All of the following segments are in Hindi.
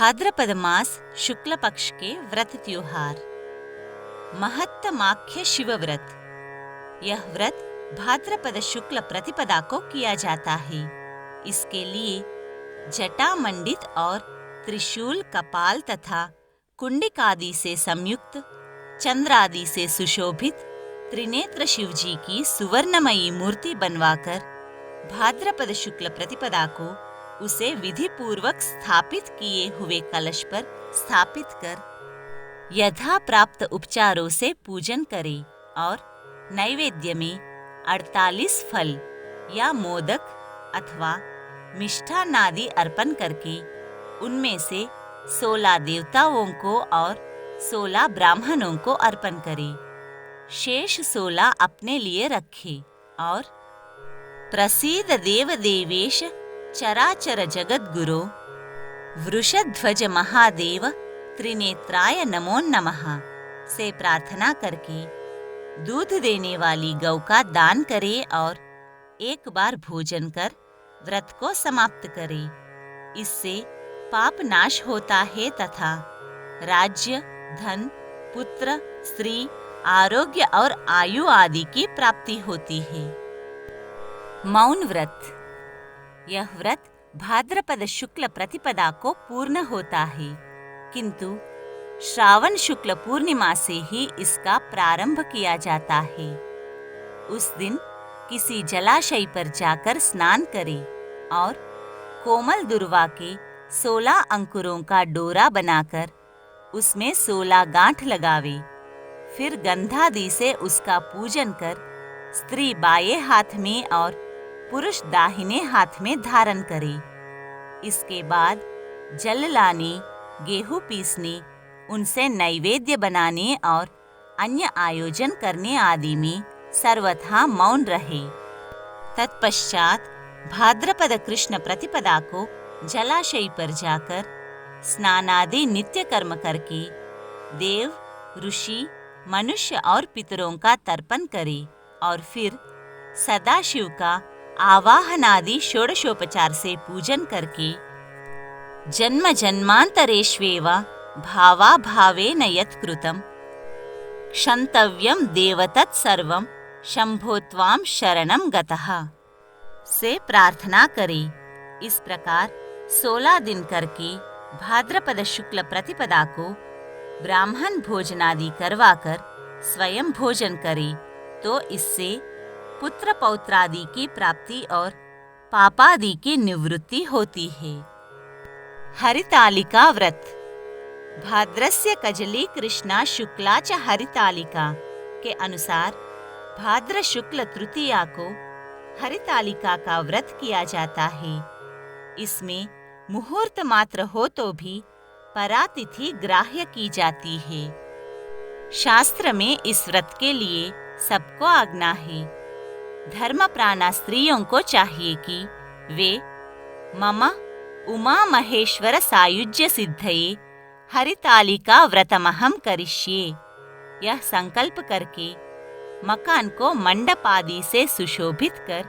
भाद्रपद मास शुक्ल पक्ष के व्रत त्योहार महत्तमाख्य शिव व्रत। यह व्रत भाद्रपद शुक्ल प्रतिपदा को किया जाता है। इसके लिए जटा मंडित और त्रिशूल, कपाल तथा कुंडिक आदि से संयुक्त, चंद्र आदि से सुशोभित त्रिनेत्र शिवजी की सुवर्णमयी मूर्ति बनवाकर भाद्रपद शुक्ल प्रतिपदा को उसे विधि पूर्वक स्थापित किए हुए कलश पर स्थापित कर यथा प्राप्त उपचारों से पूजन करे और नैवेद्य में 48 फल या मोदक अथवा मिष्ठान्नादि अर्पण करके उनमें से 16 देवताओं को और 16 ब्राह्मणों को अर्पण करे। शेष 16 अपने लिए रखे और प्रसीद देव देवेश चराचर जगत गुरो वृषध्वज महादेव त्रिनेत्राय नमो नमः से प्रार्थना करके दूध देने वाली गौ का दान करे और एक बार भोजन कर व्रत को समाप्त करे। इससे पाप नाश होता है तथा राज्य, धन, पुत्र, स्त्री, आरोग्य और आयु आदि की प्राप्ति होती है। मौन व्रत। यह व्रत भाद्रपद शुक्ल प्रतिपदा को पूर्ण होता है, किंतु श्रावण शुक्ल पूर्णिमा से ही इसका प्रारंभ किया जाता है। उस दिन किसी जलाशय पर जाकर स्नान करे और कोमल दुर्वा के 16 अंकुरों का डोरा बनाकर उसमें 16 गांठ लगावे। फिर गंधादि से उसका पूजन कर स्त्री बाएं हाथ में और पुरुष दाहिने हाथ में धारण करे। इसके बाद जल लाने, गेहूं पीसने, उनसे नैवेद्य बनाने और अन्य आयोजन करने आदि में सर्वथा मौन रहे। तत्पश्चात भाद्रपद कृष्ण प्रतिपदा को जलाशय पर जाकर स्नानादि नित्य कर्म करके देव, ऋषि, मनुष्य और पितरों का तर्पण करे और फिर सदाशिव का आवाहनादि षोडशोपचार से पूजन करके जन्म जन्मांतरेष्वेव भावा भावेन यत्कृतं क्षन्तव्यं देवतत् सर्वं शंभो त्वां शरणं गतः से प्रार्थना करे। इस प्रकार 16 दिन करके भाद्रपद शुक्ल प्रतिपदा को ब्राह्मण भोजनादि करवाकर स्वयं भोजन करे तो इससे पुत्र पौत्रादि की प्राप्ति और पापादि की निवृत्ति होती है। हरितालिका व्रत। भाद्रस्य कजली कृष्णा शुक्ला च हरितालिका के अनुसार भाद्र शुक्ल तृतीया को हरितालिका का व्रत किया जाता है। इसमें मुहूर्त मात्र हो तो भी परातिथि ग्राह्य की जाती है। शास्त्र में इस व्रत के लिए सबको आज्ञा है। धर्मप्राणा स्त्रियों को चाहिए कि वे मम उमा महेश्वर सायुज्य सिद्धये हरितालिका व्रतमहं करिष्ये यह संकल्प करके मकान को मंडप आदि से सुशोभित कर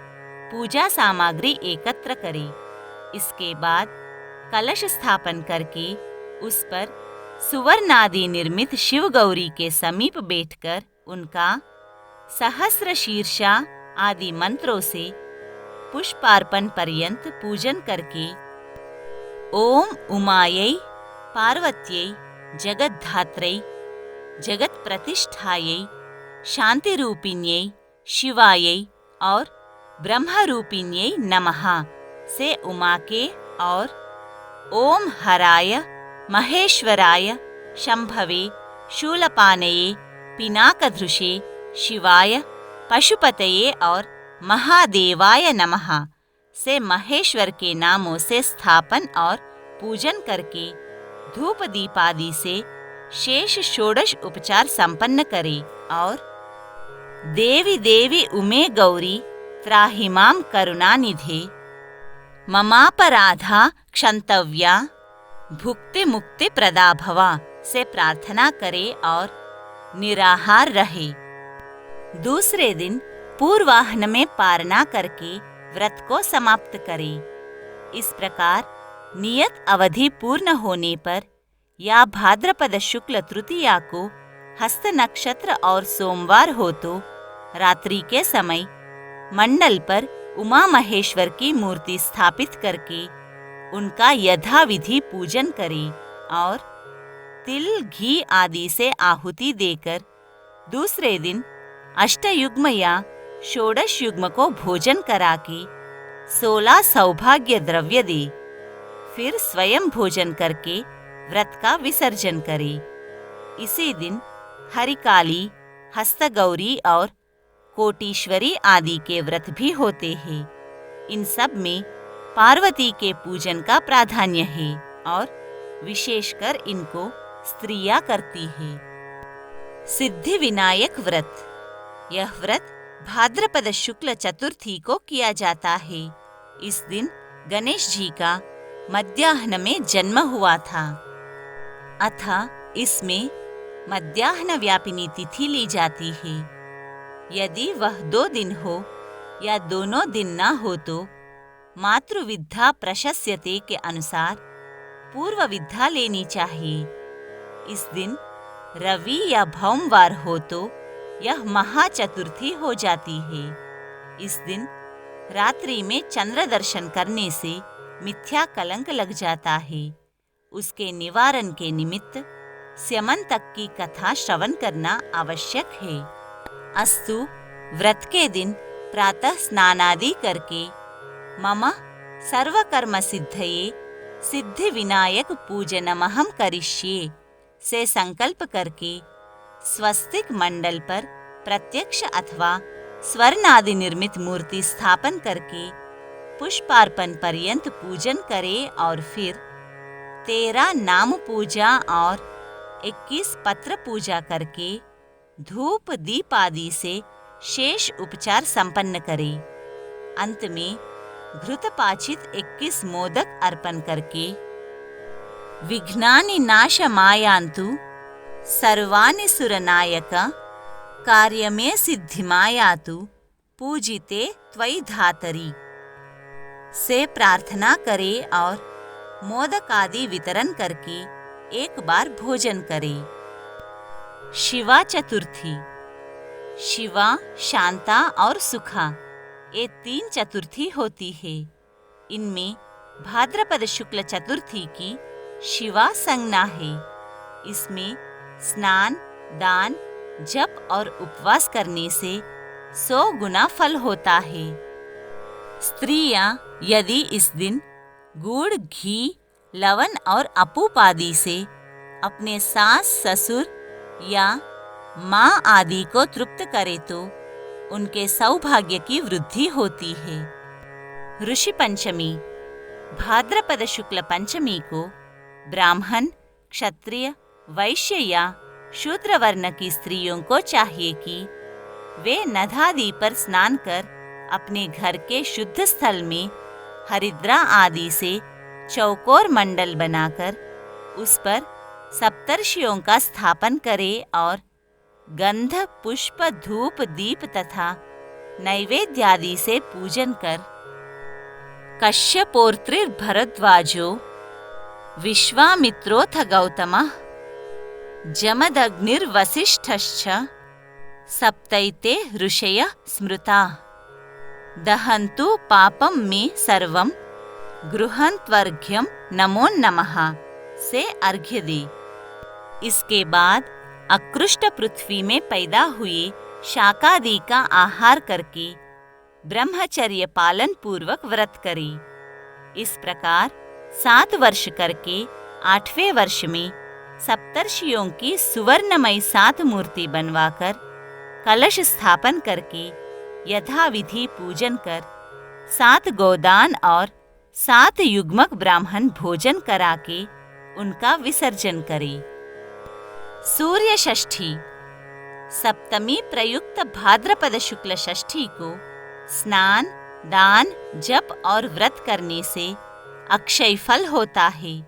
पूजा सामग्री एकत्र करें। इसके बाद कलश स्थापन करके उस पर सुवर्णादि निर्मित शिव गौरी के समीप बैठकर उनका सहस्र शीर्षा आदि मंत्रों से पुष्पार्पण पर्यंत पूजन करके ओम उमायै पार्वत्यै जगद्धात्रै जगत प्रतिष्ठायै शांति रूपिण्यै शिवायै और ब्रह्म रूपिण्यै नमः से उमा के और ओम हराय महेश्वराय शंभवे शूलपानये पिनाकधृषे शिवाय पशुपतये और महादेवाय नमः से महेश्वर के नामों से स्थापन और पूजन करके धूप दीपादि से शेष षोडश उपचार संपन्न करे और देवी देवी उमे गौरी त्राहि मां करुणानिधे ममापराधा क्षन्तव्या भुक्ति मुक्ति प्रदा भवा से प्रार्थना करे और निराहार रहे। दूसरे दिन पूर्वाह्न में पारना करके व्रत को समाप्त करे। इस प्रकार नियत अवधि पूर्ण होने पर या भाद्रपद शुक्ल तृतीया को हस्त नक्षत्र और सोमवार हो तो रात्रि के समय मंडल पर उमा महेश्वर की मूर्ति स्थापित करके उनका यथाविधि पूजन करें और तिल घी आदि से आहुति देकर दूसरे दिन अष्टयुग्म या षोडश युग्म को भोजन करा के 16 सौभाग्य द्रव्य दे। फिर स्वयं भोजन करके व्रत का विसर्जन करे। इसी दिन हरिकाली, हस्तगौरी और कोटीश्वरी आदि के व्रत भी होते हैं। इन सब में पार्वती के पूजन का प्राधान्य है और विशेषकर इनको स्त्रियां करती है। सिद्धि विनायक व्रत। यह व्रत भाद्रपद शुक्ल चतुर्थी को किया जाता है। इस दिन गणेश जी का मध्याह्न में जन्म हुआ था अतः इसमें मध्याह्न व्यापिनी तिथि ली जाती है। यदि वह 2 दिन हो या दोनों दिन न हो तो मातृविद्या प्रशस्यते के अनुसार पूर्व विद्या लेनी चाहिए। इस दिन रवि या भौमवार हो तो यह महाचतुर्थी हो जाती है। इस दिन रात्रि में चंद्र दर्शन करने से मिथ्या कलंक लग जाता है। उसके निवारण के निमित्त स्यमंतक की कथा श्रवण करना आवश्यक है। अस्तु, व्रत के दिन प्रातः स्नानादि करके मम सर्वकर्म सिद्धये सिद्धि विनायक पूजनमहं करिष्ये से संकल्प करके स्वस्तिक मंडल पर प्रत्यक्ष अथवा स्वर्णादि निर्मित मूर्ति स्थापन करके पुष्पार्पण पर्यंत पूजन करे और फिर 13 नाम पूजा और 21 पत्र पूजा करके धूप दीप आदि से शेष उपचार संपन्न करे। अंत में घृतपाचित 21 मोदक अर्पण करके विघ्नानि नाशमायान्तु सर्वाणि सुरनायक कार्यमे सिद्धिमायातु पूजिते त्वयि धातरि से प्रार्थना करे और मोदक आदि वितरण करके एक बार भोजन करे। शिवा चतुर्थी। शिवा, शांता और सुखा ये 3 चतुर्थी होती है। इनमें भाद्रपद शुक्ल चतुर्थी की शिवा संज्ञा है। इसमें स्नान, दान, जप और उपवास करने से 100 गुना फल होता है। स्त्रियां यदि इस दिन गुड़, घी, लवण और अपूप आदि से अपने सास, ससुर या माँ आदि को तृप्त करे तो उनके सौभाग्य की वृद्धि होती है। ऋषि पंचमी। भाद्रपद शुक्ल पंचमी को ब्राह्मण, क्षत्रिय, वैश्य या शूद्र वर्ण की स्त्रियों को चाहिए कि वे नदादि पर स्नान कर अपने घर के शुद्ध स्थल में हरिद्रा आदि से चौकोर मंडल बनाकर उस पर सप्तर्षियों का स्थापन करे और गंध, पुष्प, धूप, दीप तथा नैवेद्यादि से पूजन कर कश्यपोर्त्रिर्भरद्वाजो विश्वामित्रोऽथ गौतमः जमदग्निर्वसिष्ठश्च सप्तैते ऋषयः स्मृताः दहन्तु पापं मे सर्वं गृहन्त्वर्घ्यं नमो नमः से अर्घ्य दे। इसके बाद अकृष्ट पृथ्वी में पैदा हुए शाकादि का आहार करके ब्रह्मचर्य पालन पूर्वक व्रत करे। इस प्रकार 7 वर्ष करके 8वें वर्ष में सप्तर्षियों की सुवर्णमयी 7 मूर्ति बनवाकर कलश स्थापन करके यथाविधि पूजन कर 7 गोदान और 7 युग्मक ब्राह्मण भोजन करा के उनका विसर्जन करे। सूर्य षष्ठी। सप्तमी प्रयुक्त भाद्रपद शुक्ल षष्ठी को स्नान, दान, जप और व्रत करने से अक्षय फल होता है।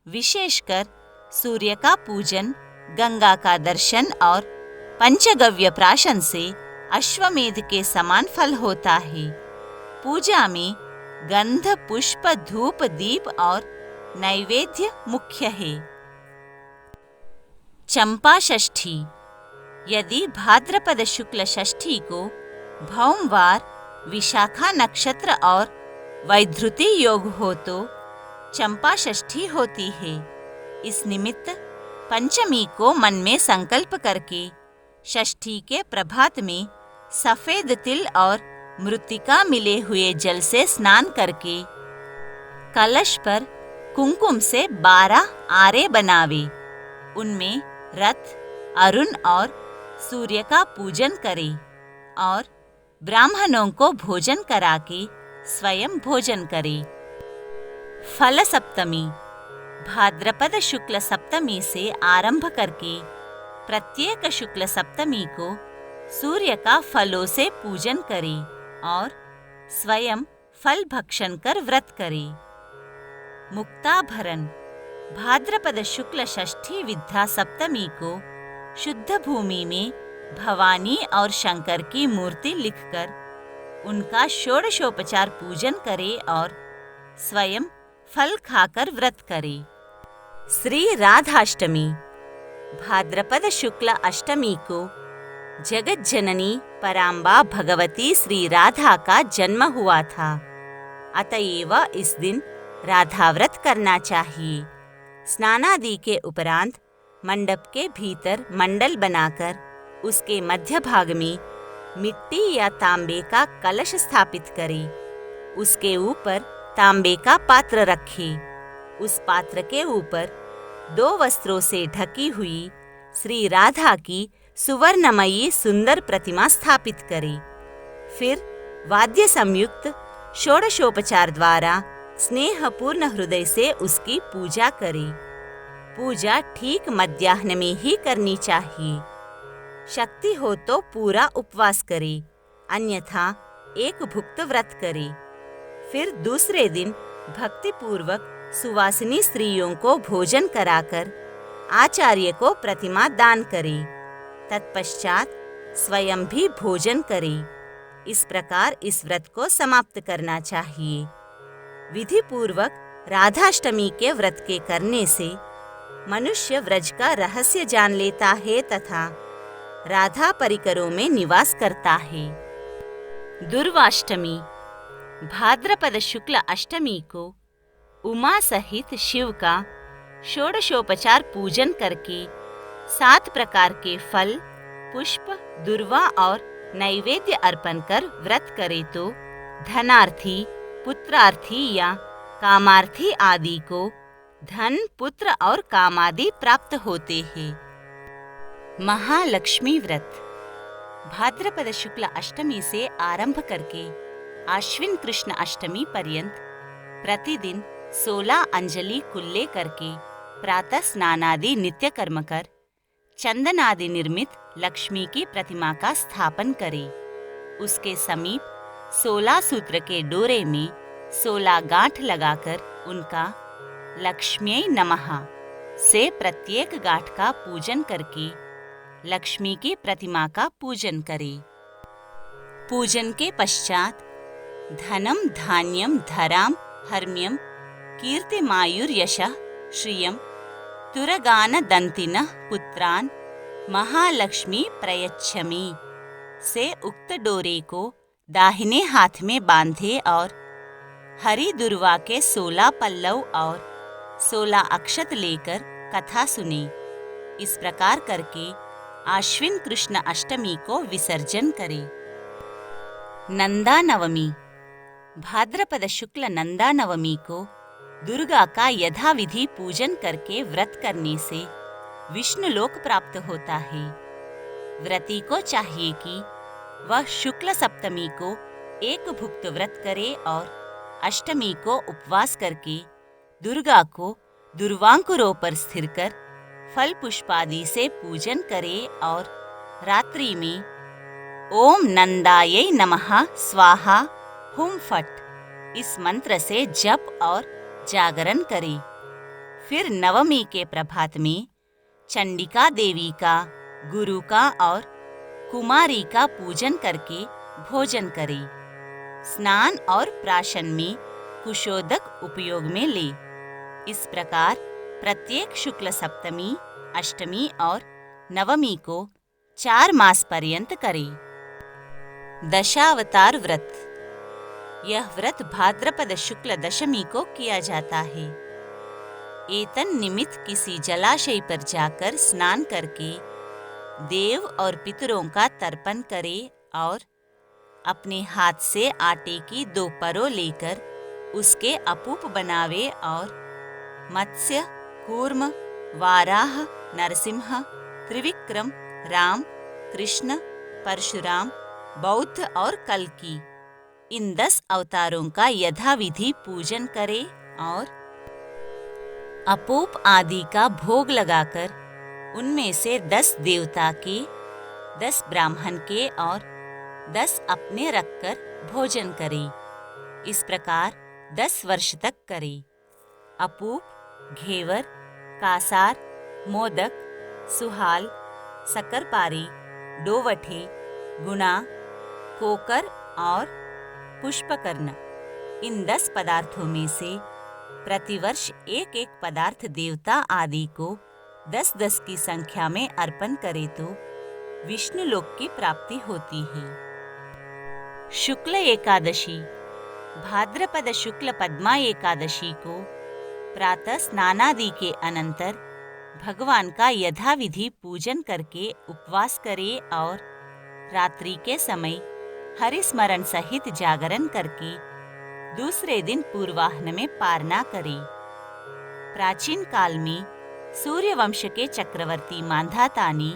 विशेषकर सूर्य का पूजन, गंगा का दर्शन और पंचगव्य प्राशन से अश्वमेध के समान फल होता है। पूजा में गंध, पुष्प, धूप, दीप और नैवेद्य मुख्य है। चंपा षष्ठी। यदि भाद्रपद शुक्ल षष्ठी को भौमवार, विशाखा नक्षत्र और वैधृति योग हो तो चंपा षष्ठी होती है। इस निमित्त पंचमी को मन में संकल्प करके षष्ठी के प्रभात में सफेद तिल और मृत्तिका मिले हुए जल से स्नान करके कलश पर कुमकुम से 12 आरे बनावे। उनमें रथ, अरुण और सूर्य का पूजन करे और ब्राह्मणों को भोजन करा के स्वयं भोजन करे। फल सप्तमी। भाद्रपद शुक्ल सप्तमी से आरंभ करके प्रत्येक शुक्ल सप्तमी को सूर्य का फलों से पूजन करे और स्वयं फल भक्षण कर व्रत करे। मुक्ताभरण। भाद्रपद शुक्ल षष्ठी विद्या सप्तमी को शुद्ध भूमि में भवानी और शंकर की मूर्ति लिखकर उनका षोडशोपचार पूजन करे और स्वयं फल खाकर व्रत करे। श्री राधाष्टमी। भाद्रपद शुक्ल अष्टमी को जगत जननी पराम्बा भगवती श्री राधा का जन्म हुआ था। अतएव इस दिन राधा व्रत करना चाहिए। स्नानादि के उपरांत मंडप के भीतर मंडल बनाकर उसके मध्य भाग में मिट्टी या तांबे का कलश स्थापित करें। उसके ऊपर तांबे का पात्र रखें। उस पात्र के ऊपर 2 वस्त्रों से ढकी हुई श्री राधा की सुवर्णमयी सुंदर प्रतिमा स्थापित करें। फिर वाद्य संयुक्त षोडशोपचार द्वारा स्नेहपूर्ण हृदय से उसकी पूजा करें। पूजा ठीक मध्याह्न में ही करनी चाहिए। शक्ति हो तो पूरा उपवास करे, अन्यथा एक भुक्त व्रत करे। फिर दूसरे दिन भक्तिपूर्वक सुवासिनी स्त्रियों को भोजन कराकर आचार्य को प्रतिमा दान करे। तत्पश्चात स्वयं भी भोजन करे। इस प्रकार इस व्रत को समाप्त करना चाहिए। विधि पूर्वक राधाष्टमी के व्रत के करने से मनुष्य व्रज का रहस्य जान लेता है तथा राधा परिकरों में निवास करता है। दुर्वाष्टमी। भाद्रपद शुक्ल अष्टमी को उमा सहित शिव का षोडशोपचार पूजन करके 7 प्रकार के फल, पुष्प, दुर्वा और नैवेद्य अर्पण कर व्रत करे तो धनार्थी, पुत्रार्थी या कामार्थी आदि को धन, पुत्र और कामादि प्राप्त होते हैं। महालक्ष्मी व्रत। भाद्रपद शुक्ल अष्टमी से आरंभ करके आश्विन कृष्ण अष्टमी पर्यंत प्रतिदिन 16 अंजलि कुल्ले करके प्रातः स्नानादि नित्य कर्म कर चंदनादि निर्मित लक्ष्मी की प्रतिमा का स्थापन करे। उसके समीप 16 सूत्र के डोरे में 16 गांठ लगाकर उनका लक्ष्म्यै नमः से प्रत्येक गांठ का पूजन करके लक्ष्मी की प्रतिमा का पूजन करे। पूजन के पश्चात धनम, धान्यम, धराम, हर्म्यम, कीर्तिमायुर्यशः, श्रियम, तुरगान दंतिनः पुत्रान महालक्ष्मी प्रयच्छमि से उक्त डोरे को दाहिने हाथ में बांधे और हरी दुर्वा के 16 पल्लव और 16 अक्षत लेकर कथा सुने। इस प्रकार करके आश्विन कृष्ण अष्टमी को विसर्जन करे। नंदा नवमी। भाद्रपद शुक्ल नंदा नवमी को दुर्गा का यथाविधि पूजन करके व्रत करने से विष्णु लोक प्राप्त होता है। व्रती को चाहिए कि वह शुक्ल सप्तमी को एक भुक्त व्रत करे और अष्टमी को उपवास करके दुर्गा को दुर्वांकुरों पर स्थिर कर फल पुष्पादि से पूजन करे और रात्रि में ओम नंदायै नमः स्वाहा हुम फट इस मंत्र से जप और जागरण करे। फिर नवमी के प्रभात में चंडिका देवी का, गुरु का और कुमारी का पूजन करके भोजन करे। स्नान और प्राशन में कुशोदक उपयोग में ले। इस प्रकार प्रत्येक शुक्ल सप्तमी, अष्टमी और नवमी को 4 मास पर्यंत करें। दशावतार व्रत। यह व्रत भाद्रपद शुक्ल दशमी को किया जाता है। एतन निमित्त किसी जलाशय पर जाकर स्नान करके देव और पितरों का तर्पण करे और अपने हाथ से आटे की 2 परों लेकर उसके अपूप बनावे और मत्स्य, कूर्म, वाराह, नरसिंह, त्रिविक्रम, राम, कृष्ण, परशुराम, बौद्ध और कल्कि इन 10 अवतारों का यथाविधि पूजन करे और अपूप आदि का भोग लगाकर उनमें से 10 देवता के, 10 ब्राह्मण के और 10 अपने रखकर भोजन करे। इस प्रकार 10 वर्ष तक करे। अपूप, घेवर, कासार, मोदक, सुहाल, सकरपारी, डोवठे, गुणा, कोकर और पुष्पकर्ण इन 10 पदार्थों में से प्रतिवर्ष एक एक पदार्थ देवता आदि को 10-10 की संख्या में अर्पण करे तो विष्णु लोक की प्राप्ति होती है। शुक्ल एकादशी। भाद्रपद शुक्ल पद्मा एकादशी को प्रातः स्नानादि के अनंतर भगवान का यथाविधि पूजन करके उपवास करे और रात्रि के समय हरिस्मरण सहित जागरण करके दूसरे दिन पूर्वाह्न में पारना करे। प्राचीन काल में सूर्यवंश के चक्रवर्ती मांधाता ने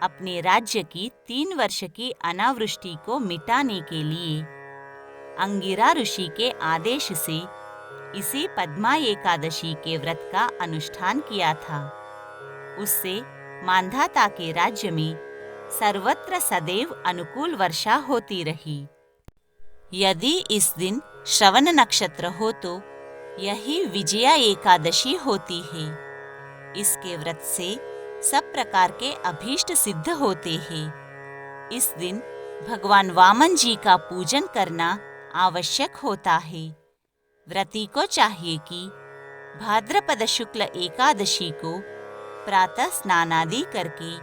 अपने राज्य की 3 वर्ष की अनावृष्टि को मिटाने के लिए अंगिरा ऋषि के आदेश से इसी पद्मा एकादशी के व्रत का अनुष्ठान किया था। उससे मांधाता के राज्य में सर्वत्र सदैव अनुकूल वर्षा होती रही। यदि इस दिन श्रवण नक्षत्र हो तो यही विजया एकादशी होती है। इसके व्रत से सब प्रकार के अभीष्ट सिद्ध होते हैं। इस दिन भगवान वामन जी का पूजन करना आवश्यक होता है। व्रती को चाहिए कि भाद्रपद शुक्ल एकादशी को प्रातः स्नानादि करके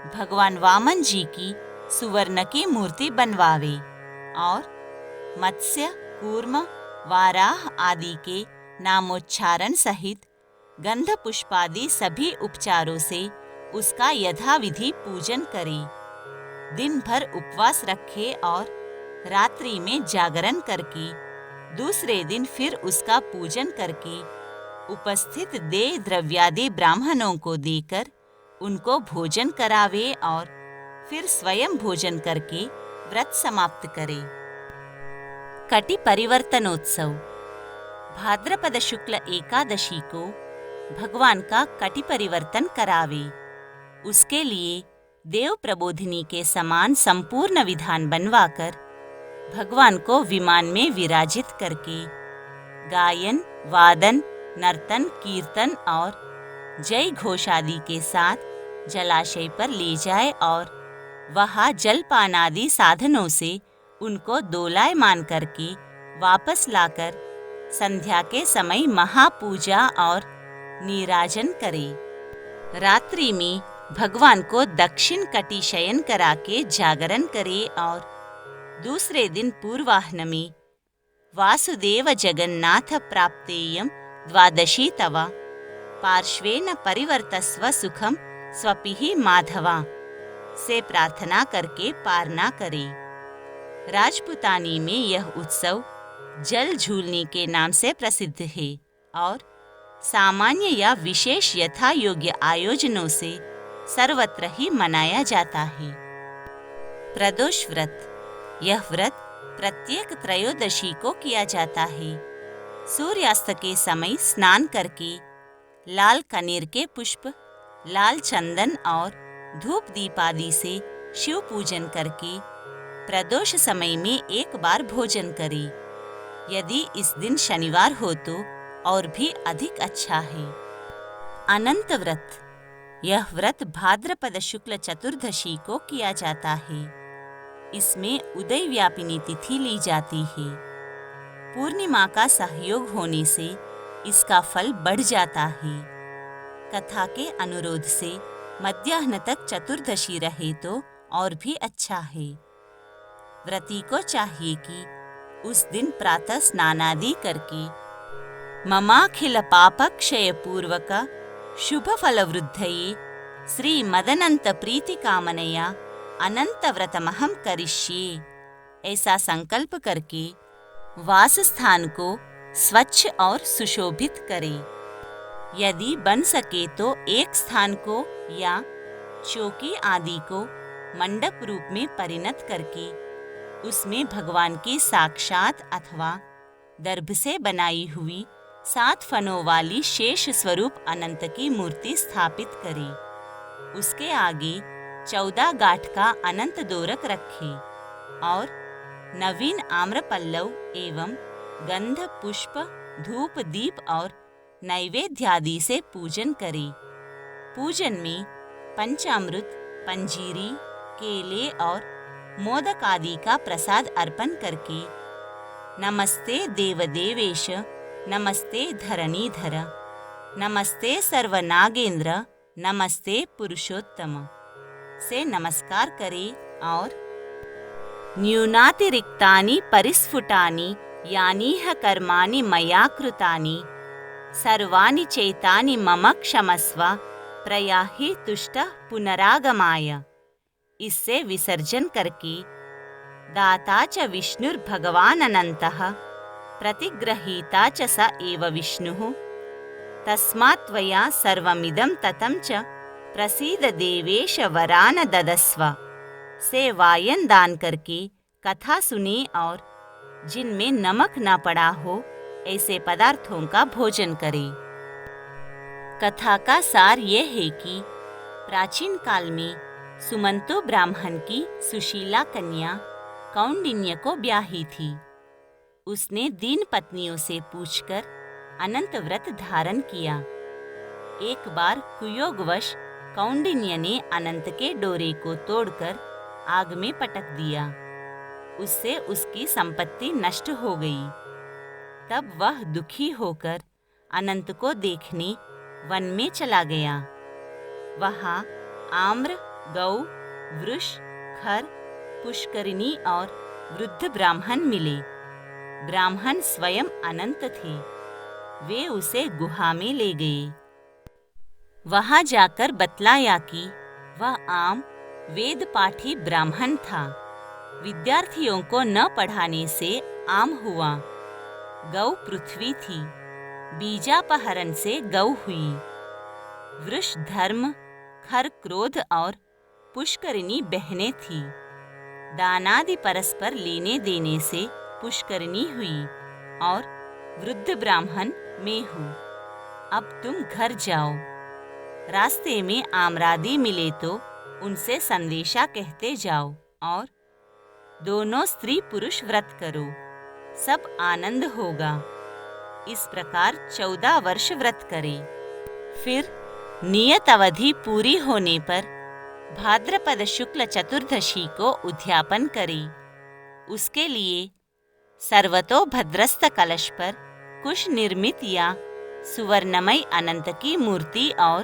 भगवान वामन जी की सुवर्ण की मूर्ति बनवावे और मत्स्य, कूर्म, वाराह आदि के नामोच्चारण सहित गंध पुष्पादि सभी उपचारों से उसका यथाविधि पूजन करे। दिन भर उपवास रखे और रात्रि में जागरण करके दूसरे दिन फिर उसका पूजन करके उपस्थित देय द्रव्यादि ब्राह्मणों को देकर उनको भोजन करावे और फिर स्वयं भोजन करके व्रत समाप्त करे। कटि परिवर्तनोत्सव। भाद्रपद शुक्ल एकादशी को भगवान का कटि परिवर्तन करावे। उसके लिए देव प्रबोधिनी के समान संपूर्ण विधान बनवाकर भगवान को विमान में विराजित करके गायन, वादन, नर्तन, कीर्तन और जय घोष आदि के साथ जलाशय पर ले जाए और वहाँ जलपान आदि साधनों से उनको दोलायमान करके वापस लाकर संध्या के समय महापूजा और नीराजन करे। रात्रि में भगवान को दक्षिण कटि शयन करा के जागरण करे और दूसरे दिन पूर्वाह्न में वासुदेव जगन्नाथ प्राप्तेयं द्वादशी तवा पार्श्वेन परिवर्तस्व सुखम स्वपिहि माधवा से प्रार्थना करके पारना करे। राजपुतानी में यह उत्सव जल झूलने के नाम से प्रसिद्ध है और सामान्य या विशेष यथा योग्य आयोजनों से सर्वत्र ही मनाया जाता है। प्रदोष व्रत। यह व्रत प्रत्येक त्रयोदशी को किया जाता है। सूर्यास्त के समय स्नान करके लाल कनेर के पुष्प, लाल चंदन और धूप दीप आदि से शिव पूजन करके प्रदोष समय में एक बार भोजन करे। यदि इस दिन शनिवार हो तो और भी अधिक अच्छा है। अनंत व्रत। यह व्रत भाद्रपद शुक्ल चतुर्दशी को किया जाता है। इसमें उदय व्यापिनी तिथि ली जाती है। पूर्णिमा का सहयोग होने से इसका फल बढ़ जाता है। कथा के अनुरोध से मध्याह्न तक चतुर्दशी रहे तो और भी अच्छा है। व्रती को चाहिए कि उस दिन प्रातः स्नानादि करके ममाखिल पापक्षय पूर्वक शुभ फल वृद्धये श्री मदनंत प्रीति कामनया अनंत व्रतमहम करिष्ये ऐसा संकल्प करके वास स्थान को स्वच्छ और सुशोभित करे। यदि बन सके तो एक स्थान को या चौकी आदि को मंडप रूप में परिणत करके उसमें भगवान की साक्षात अथवा दर्भ से बनाई हुई 7 फनों वाली शेष स्वरूप अनंत की मूर्ति स्थापित करे। उसके आगे 14 गांठ का अनंत दोरक रखे और नवीन आम्र पल्लव एवं गंध पुष्प धूप दीप और नैवेद्यादि से पूजन करे। पूजन में पंचामृत, पंजीरी, केले और मोदक आदि का प्रसाद अर्पण करके नमस्ते देवदेवेश, नमस्ते धरणीधर, नमस्ते सर्वनागेंद्र, नमस्ते पुरुषोत्तम से नमस्कार करे और न्यूनातिरिक्तानि परिस्फुटानि यानीह कर्माणि मया कृतानि सर्वाणि चैतानि मम क्षमस्व प्रयाहि तुष्ट पुनरागमाय। इससे विसर्जन करके दाता च विष्णुर्भगवान् अनन्तः प्रतिगृहीता च स एव विष्णुः तस्मात् त्वया सर्वमिदं ततं च प्रसीद देवेश वरान ददस्व से वायन दान करके कथा सुने और जिनमें नमक न पड़ा हो ऐसे पदार्थों का भोजन करे। कथा का सार यह है कि प्राचीन काल में सुमंतो ब्राह्मण की सुशीला कन्या कौंडिन्य को ब्याही थी। उसने दीन पत्नियों से पूछकर अनंत व्रत धारण किया। एक बार कुयोगवश कौंडिन्य ने अनंत के डोरे को तोड़कर आग में पटक दिया। उससे उसकी संपत्ति नष्ट हो गई। तब वह दुखी होकर अनंत को देखने वन में चला गया। वहां आम्र, गौ, वृष, खर, पुष्करिणी और वृद्ध ब्राह्मण मिले। ब्राह्मण स्वयं अनंत थे। वे उसे गुहा में ले गए। वहां जाकर बतलाया कि वह आम वेद पाठी ब्राह्मण था। विद्यार्थियों को न पढ़ाने से आम हुआ। गौ पृथ्वी थी, बीजापहरण से गौ हुई। वृष धर्म, खर क्रोध और पुष्करिणी बहनें थी। दानादि परस्पर लेने देने से पुष्करिणी हुई और वृद्ध ब्राह्मण मैं हूँ। अब तुम घर जाओ। रास्ते में आम्रादि मिले तो उनसे संदेशा कहते जाओ और दोनों स्त्री पुरुष व्रत करो, सब आनंद होगा। इस प्रकार 14 वर्ष व्रत करे। फिर नियत अवधि पूरी होने पर भाद्रपद शुक्ल चतुर्दशी को उद्यापन करे। उसके लिए सर्वतोभद्रस्त कलश पर कुश निर्मित या सुवर्णमय अनंत की मूर्ति और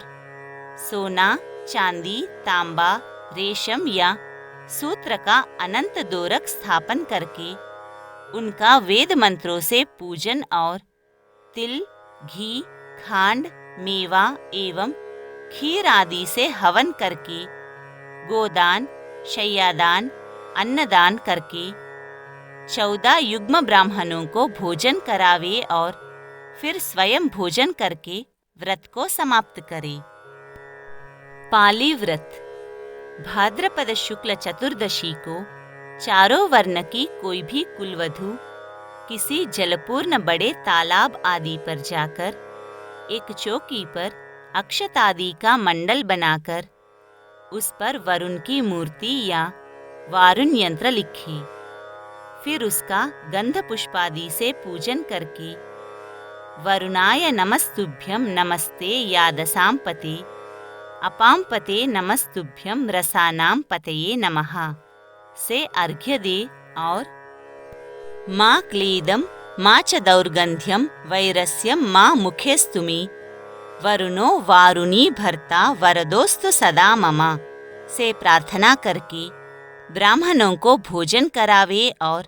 सोना, चांदी, तांबा, रेशम या सूत्र का अनंत दोरक स्थापन करके उनका वेद मंत्रों से पूजन और तिल, घी, खांड, मेवा एवं खीर आदि से हवन करके गोदान, शय्यादान, अन्नदान करके 14 युग्म ब्राह्मणों को भोजन करावे और फिर स्वयं भोजन करके व्रत को समाप्त करे। पाली व्रत। भाद्रपद शुक्ल चतुर्दशी को चारों वर्ण की कोई भी कुलवधू किसी जलपूर्ण बड़े तालाब आदि पर जाकर एक चौकी पर अक्षत आदि का मंडल बनाकर उस पर वरुण की मूर्ति या वारुण यंत्र लिखे। फिर उसका गंध पुष्पादि से पूजन करके वरुणाय नमस्तुभ्यं नमस्ते यादसां पते अपां पते नमस्तुभ्यं रसानां पतये नमः से अर्घ्य दे और मां क्लेदम मा च दौर्गन्ध्यं वैरस्यं मा मुखेस्तुमि वरुणो वारुणी भर्ता वरदोस्तु सदा मम से प्रार्थना करके ब्राह्मणों को भोजन करावे और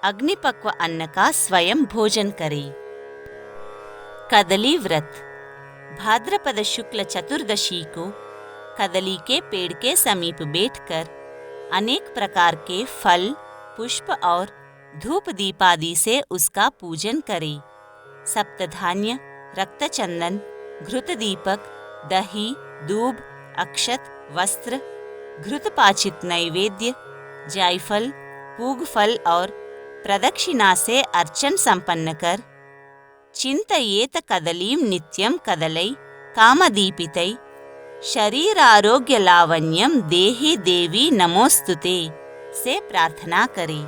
अग्निपक्व अन्न का स्वयं भोजन करे। कदली व्रत। भाद्रपद शुक्ल चतुर्दशी को कदली के पेड़ के समीप बैठकर अनेक प्रकार के फल, पुष्प और धूप दीप आदि से उसका पूजन करे। सप्तधान्य, रक्तचंदन, घृत दीपक, दही, दूब, अक्षत, वस्त्र, घृतपाचित नैवेद्य, जायफल, पूगफल और प्रदक्षिणा से अर्चन संपन्न कर चिंतयेत कदलीं नित्यं कदलै कामदीपितै शरीरारोग्य लावण्यम देहि देवी नमोस्तुते से प्रार्थना करे।